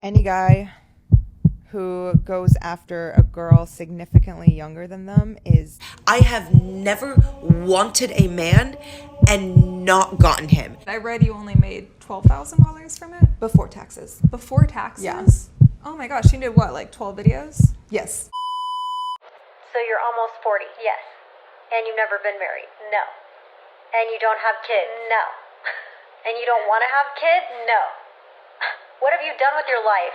Any guy who goes after a girl significantly younger than them is... I have never wanted a man and not gotten him. I read you only made $12,000 from it? Before taxes. Before taxes? Yeah. Oh my gosh, you did what, like 12 videos? Yes. So you're almost 40, yes. And you've never been married, no. And you don't have kids, no. And you don't want to have kids, no. What have you done with your life?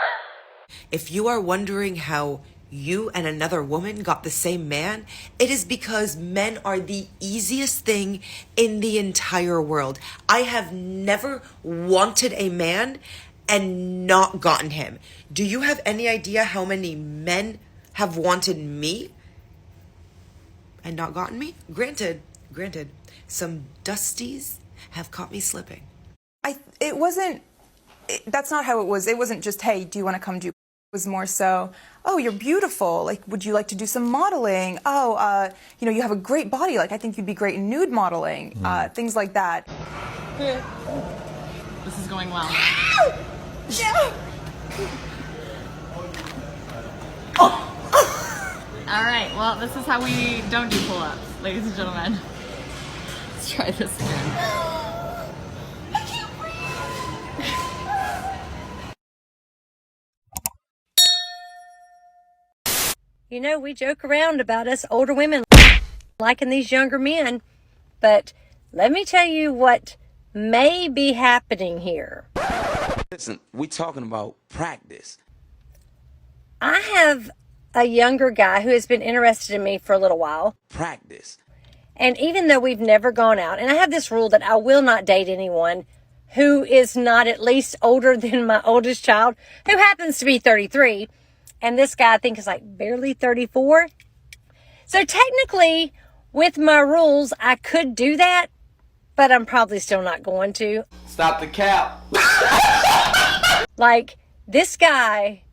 If you are wondering how you and another woman got the same man, it is because men are the easiest thing in the entire world. I have never wanted a man and not gotten him. Do you have any idea how many men have wanted me and not gotten me? Granted, some dusties have caught me slipping. That's not how it was. It wasn't just, hey, do you want to come do... It was more so, oh, you're beautiful. Like, would you like to do some modeling? Oh, you have a great body. Like, I think you'd be great in nude modeling. Things like that. This is going well. All right, well, this is how we don't do pull-ups, ladies and gentlemen. Let's try this again. You know, we joke around about us older women liking these younger men, but let me tell you what may be happening here. Listen, we talking about practice. I have a younger guy who has been interested in me for a little while. Practice. And even though we've never gone out, and I have this rule that I will not date anyone who is not at least older than my oldest child, who happens to be 33. And this guy, I think, is like barely 34. So technically, with my rules, I could do that, but I'm probably still not going to. Stop the cap. Like, this guy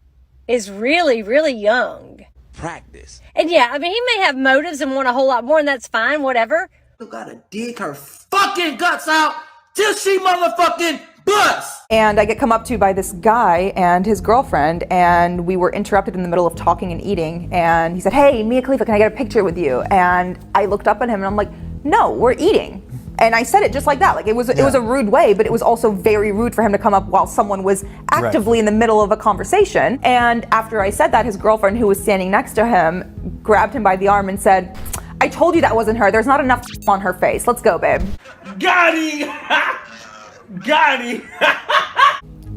is really, really young. Practice. And yeah, I mean, he may have motives and want a whole lot more, and that's fine, whatever. You gotta dig her fucking guts out till she motherfucking busts. And I get come up to by this guy and his girlfriend, and we were interrupted in the middle of talking and eating, and he said, hey, Mia Khalifa, can I get a picture with you? And I looked up at him and I'm like, no, we're eating. And I said it just like that. Like, it was a rude way, but it was also very rude for him to come up while someone was actively in the middle of a conversation. And after I said that, his girlfriend, who was standing next to him, grabbed him by the arm and said, I told you that wasn't her. There's not enough on her face. Let's go, babe. Got him. Got him.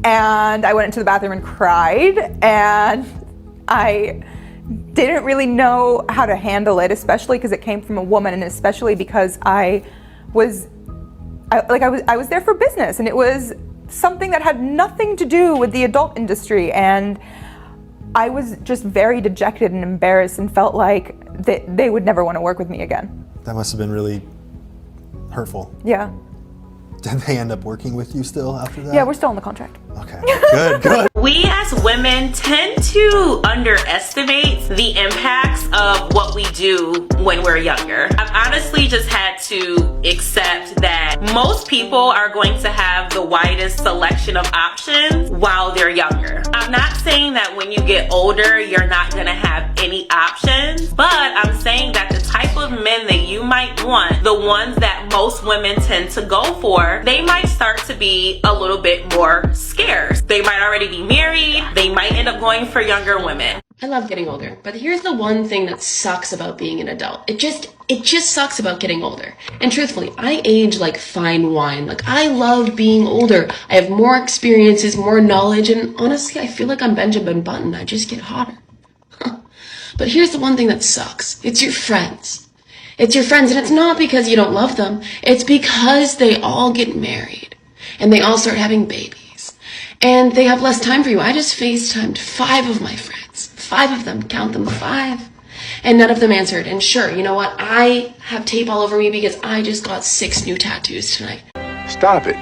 And I went into the bathroom and cried, and I didn't really know how to handle it, especially because it came from a woman, and especially because I was there for business, and it was something that had nothing to do with the adult industry, and I was just very dejected and embarrassed and felt like they would never want to work with me again. That must have been really hurtful. Yeah. Did they end up working with you still after that? Yeah, we're still on the contract. Okay, good. We as women tend to underestimate the impacts of what we do when we're younger. I've honestly just had to accept that most people are going to have the widest selection of options while they're younger. I'm not saying that when you get older, you're not gonna have any options, but I'm saying that the type of men that you might want, the ones that most women tend to go for, they might start to be a little bit more scarce. They might already be married. They might end up going for younger women. I love getting older, but here's the one thing that sucks about being an adult. It just sucks about getting older. And truthfully, I age like fine wine. Like, I love being older. I have more experiences, more knowledge, and honestly, I feel like I'm Benjamin Button. I just get hotter. But here's the one thing that sucks. It's your friends. It's your friends, and it's not because you don't love them. It's because they all get married, and they all start having babies, and they have less time for you. I just FaceTimed 5 of my friends. 5 of them, count them, 5. And none of them answered. And sure, you know what? I have tape all over me because I just got 6 new tattoos tonight. Stop it.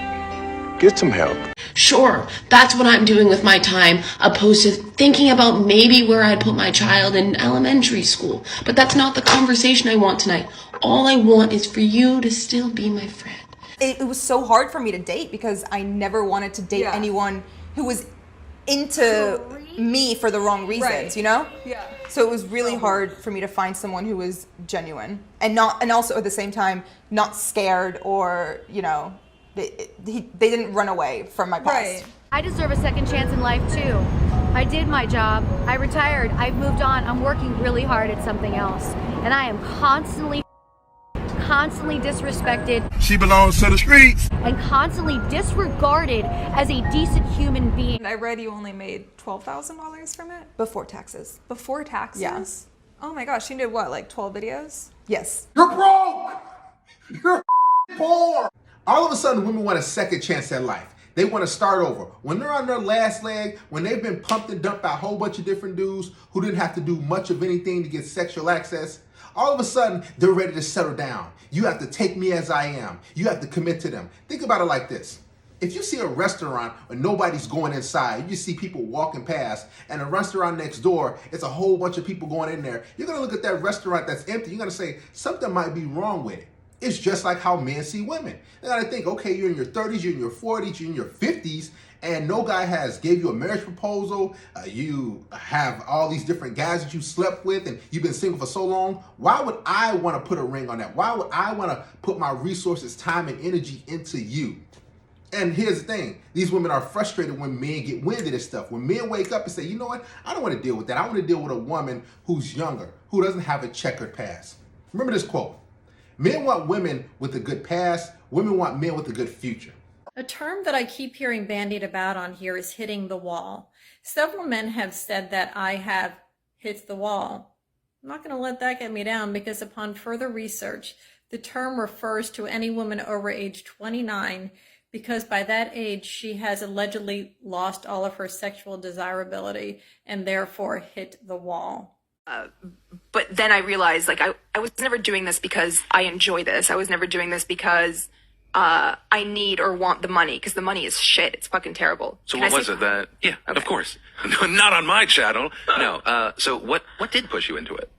Get some help. Sure, that's what I'm doing with my time, opposed to thinking about maybe where I'd put my child in elementary school. But that's not the conversation I want tonight. All I want is for you to still be my friend. It was so hard for me to date because I never wanted to date anyone who was into me for the wrong reasons, Right. you know? Yeah. So it was really hard for me to find someone who was genuine and also at the same time not scared or, you know, they didn't run away from my past. Right. I deserve a second chance in life too. I did my job. I retired. I've moved on. I'm working really hard at something else. And I am constantly disrespected. She belongs to the streets. And constantly disregarded as a decent human being. I read you only made $12,000 from it? Before taxes. Before taxes? Yeah. Oh my gosh, you did what, like 12 videos? Yes. You're broke. You're poor. All of a sudden, women want a second chance at life. They want to start over. When they're on their last leg, when they've been pumped and dumped by a whole bunch of different dudes who didn't have to do much of anything to get sexual access, all of a sudden, they're ready to settle down. You have to take me as I am. You have to commit to them. Think about it like this. If you see a restaurant where nobody's going inside, you see people walking past, and a restaurant next door, it's a whole bunch of people going in there, you're going to look at that restaurant that's empty, you're going to say, something might be wrong with it. It's just like how men see women. They got to think, okay, you're in your 30s, you're in your 40s, you're in your 50s, and no guy has gave you a marriage proposal, you have all these different guys that you slept with, and you've been single for so long. Why would I want to put a ring on that? Why would I want to put my resources, time, and energy into you? And here's the thing. These women are frustrated when men get wind of this stuff. When men wake up and say, you know what? I don't want to deal with that. I want to deal with a woman who's younger, who doesn't have a checkered past. Remember this quote. Men want women with a good past. Women want men with a good future. A term that I keep hearing bandied about on here is hitting the wall. Several men have said that I have hit the wall. I'm not going to let that get me down because upon further research, the term refers to any woman over age 29 because by that age, she has allegedly lost all of her sexual desirability and therefore hit the wall. But then I realized, like, I was never doing this because I enjoy this. I was never doing this because I need or want the money, because the money is shit. It's fucking terrible. So what was it that, yeah, okay. Of course. Not on my channel. No. So what did push you into it?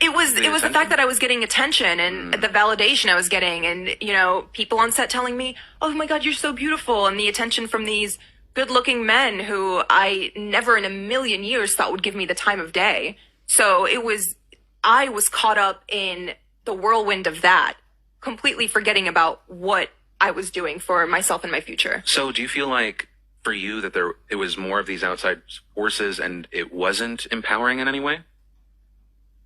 It was the fact that I was getting attention and the validation I was getting, and, you know, people on set telling me, oh my God, you're so beautiful, and the attention from these good-looking men who I never in a million years thought would give me the time of day. So I was caught up in the whirlwind of that, completely forgetting about what I was doing for myself and my future. So do you feel like for you that it was more of these outside forces and it wasn't empowering in any way?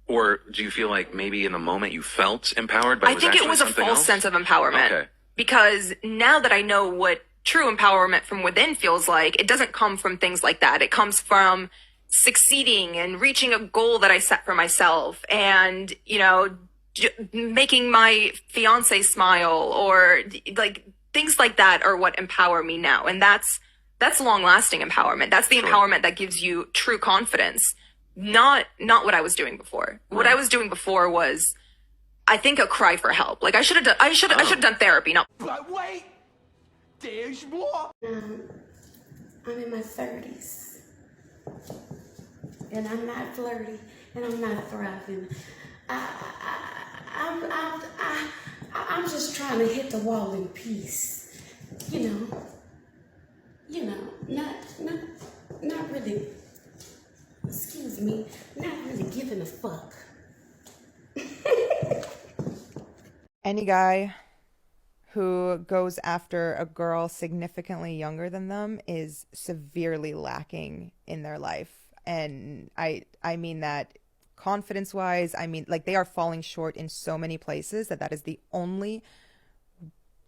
Or do you feel like maybe in the moment you felt empowered, but I think it was a false sense of empowerment. Okay. Because now that I know what true empowerment from within feels like, it doesn't come from things like that. It comes from succeeding and reaching a goal that I set for myself and, you know, making my fiance smile, or like things like that are what empower me now. And that's long lasting empowerment. That's the empowerment that gives you true confidence. Not what I was doing before. What I was doing before was, I think, a cry for help. Like I should have done therapy. Not. But wait, there's more. I'm in my 30s, and I'm not flirty, and I'm not thriving. I'm just trying to hit the wall in peace. You know, not really. Excuse me, not really giving a fuck. Any guy who goes after a girl significantly younger than them is severely lacking in their life. And I mean that confidence-wise. I mean, like, they are falling short in so many places that is the only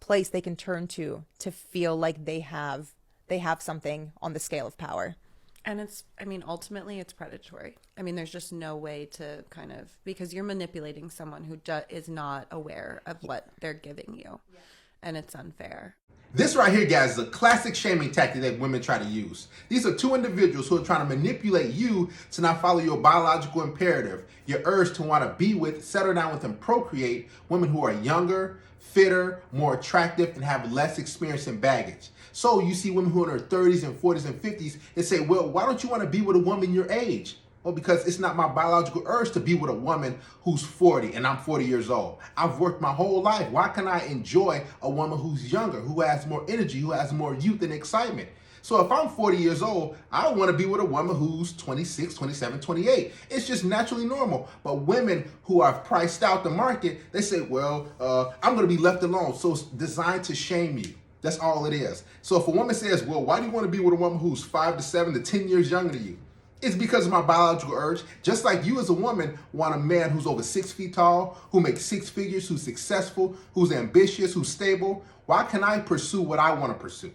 place they can turn to feel like they have something on the scale of power. And ultimately it's predatory. I mean, there's just no way to because you're manipulating someone who is not aware of what they're giving you. Yeah. And it's unfair. This right here, guys, is a classic shaming tactic that women try to use. These are two individuals who are trying to manipulate you to not follow your biological imperative, your urge to want to be with, settle down with, and procreate women who are younger, fitter, more attractive, and have less experience and baggage. So you see women who are in their 30s and 40s and 50s and say, well, why don't you want to be with a woman your age? Well, because it's not my biological urge to be with a woman who's 40 and I'm 40 years old. I've worked my whole life. Why can I enjoy a woman who's younger, who has more energy, who has more youth and excitement? So if I'm 40 years old, I want to be with a woman who's 26, 27, 28. It's just naturally normal. But women who are priced out the market, they say, well, I'm going to be left alone. So it's designed to shame you. That's all it is. So if a woman says, well, why do you want to be with a woman who's 5 to 7 to 10 years younger than you? It's because of my biological urge. Just like you as a woman want a man who's over 6 feet tall, who makes 6 figures, who's successful, who's ambitious, who's stable. Why can I pursue what I want to pursue?